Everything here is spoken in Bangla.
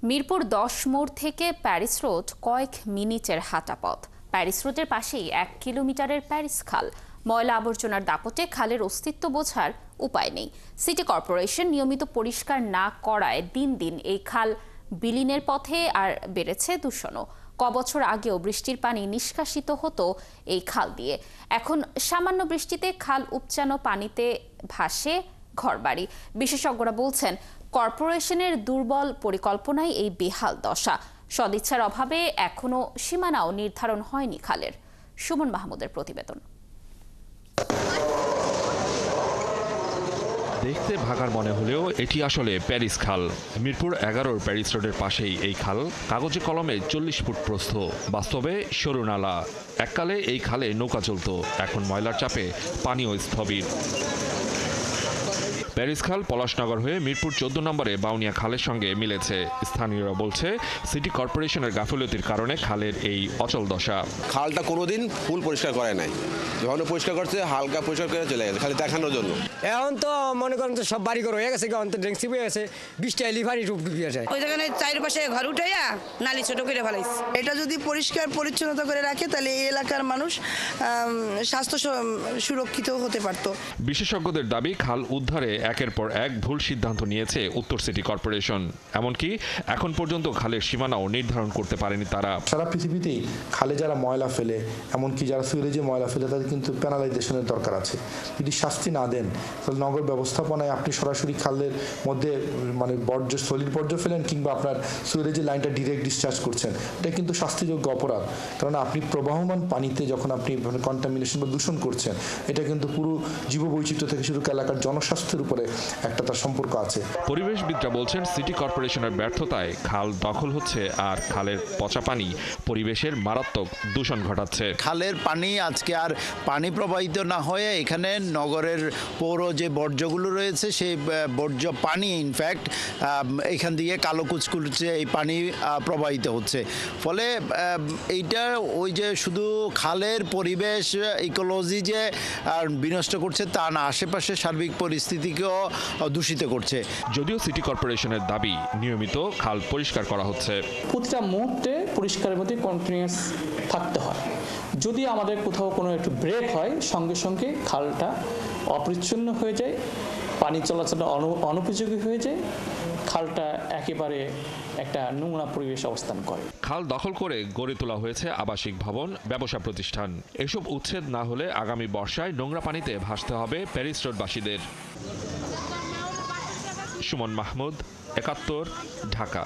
মিরপুর ১০ মোড় থেকে প্যারিস রোড কয়েক মিনিটের হাঁটা পথ। প্যারিস রোডের পাশেই ১ কিলোমিটারের প্যারিস খাল। ময়লা আবর্জনার দাপটে খালের অস্তিত্ব বোঝার উপায় নেই। সিটি কর্পোরেশন নিয়মিত পরিষ্কার না করায় দিন দিন এই খাল বিলীনের পথে আর বেড়েছে দূষণও। কবছর আগেও বৃষ্টির পানি নিষ্কাশিত হতো এই খাল দিয়ে। এখন সামান্য বৃষ্টিতে খাল উপচানো পানিতে ভাসে ঘরবাড়ি। বিশেষজ্ঞরা বলছেন, কর্পোরেশনের দুর্বল পরিকল্পনায় এই বেহাল দশা। সদিচ্ছার অভাবে এখনো সীমানাও নির্ধারণ হয়নি খালের। সুমন মাহমুদের প্রতিবেদন। দেখতে ভাগার মনে হলেও এটি আসলে প্যারিস খাল। মিরপুর ১১-র প্যারিস রোডের পাশেই এই খাল। কাগজে কলমে ৪০ ফুট প্রস্থ, বাস্তবে সরু নালা। এককালে এই খালে নৌকা চলত, এখন ময়লার চাপে পানিও স্থবির। প্যারিস খাল পলাশনগর হয়ে মিরপুর ১৪ নম্বরে বাউনিয়া খালের সঙ্গে মিলেছে। স্থানীয়রা বলছে, সিটি কর্পোরেশনের গাফিলতির কারণে খালের এই অচল দশা। খালটা কোনোদিন ফুল পরিষ্কার করে নাই, যখন পরিষ্কার করছে হালকা পরিষ্কার করে চলে গেছে খালি দেখানোর জন্য। এখন তো মনে করেন তো সব বাড়ি ঘর হয়ে গেছে, এখন তো ড্রেঙ্কসি হয়ে গেছে, ২০টা লিভারি রূপ ডুবিয়ে যায়। ওই জায়গায় চারপাশে ঘর উঠাইয়া নালি ছোট করে ফেলাইছে। এটা যদি পরিষ্কার পরিচ্ছন্নতা করে রাখে তাহলে এই এলাকার মানুষ স্বাস্থ্য সুরক্ষিত হতে পারত। বিশেষজ্ঞদের দাবি, খাল উদ্ধারে একের পর এক ভুল সিদ্ধান্ত নিয়েছে উত্তর সিটি কর্পোরেশন। এমনকি এখন পর্যন্ত খালের সীমানাও নির্ধারণ করতে পারেনি তারা। সারা পৃথিবীতেই খালে যারা ময়লা ফেলে, এমনকি যারা সুইরেজে ময়লা ফেলে, তাদের কিন্তু পেনালাইজেশনের দরকার আছে। যদি শাস্তি না দেন তাহলে নগর ব্যবস্থাপনায় আপনি সরাসরি খালের মধ্যে মানে বর্জ্য, সলিড বর্জ্য ফেলেন কিংবা আপনার সুইরেজের লাইনটা ডিরেক্ট ডিসচার্জ করছেন, এটা কিন্তু শাস্তিযোগ্য অপরাধ। কারণ আপনি প্রবাহমান পানিতে যখন আপনি কন্টামিনেশন বা দূষণ করছেন, এটা কিন্তু পুরো জীববৈচিত্র্য থেকে শুরু করে এলাকার জনস্বাস্থ্যের উপরে একটা তার সম্পর্ক আছে। পরিবেশবিদরা বলছেন, সিটি কর্পোরেশনের ব্যর্থতায় খাল দখল হচ্ছে আর খালের পচা পানি পরিবেশের মারাত্মক দূষণ ঘটাচ্ছে। খালের পানি আজকে আর পানি প্রবাহিত না হয়ে এখানে নগরের পৌর যে বর্জ্যগুলো রয়েছে সেই বর্জ্য পানি ইনফ্যাক্ট এখান দিয়ে কালো কুচকুচে এই পানি প্রবাহিত হচ্ছে। ফলে এইটা ওই যে শুধু খালের পরিবেশ ইকোলজি যে বিনষ্ট করছে তা না, আশেপাশে সার্বিক পরিস্থিতিকেও দূষিত করছে। যদিও সিটি কর্পোরেশনের দাবি, নিয়মিত খাল পরিষ্কার করা হচ্ছে। প্রতিটা মুহূর্তে পরিষ্কারের মধ্যে কন্টিনিউয়াস থাকতে হয়। যদি আমাদের কোথাও কোনো একটু ব্রেক হয়, সঙ্গে সঙ্গে খালটা অপরিচ্ছন্ন হয়ে যায়, পানি চলাচল অনুপযোগী হয়ে যায়, খালটা একেবারে একটা নোংরা পরিবেশ অবস্থান করে। খাল দখল করে গড়ে তোলা হয়েছে আবাসিক ভবন, ব্যবসা প্রতিষ্ঠান। এসব উচ্ছেদ না হলে আগামী বর্ষায় নোংরা পানিতে ভাসতে হবে প্যারিস রোডবাসীদের। সুমন মাহমুদ, ৭১, ঢাকা।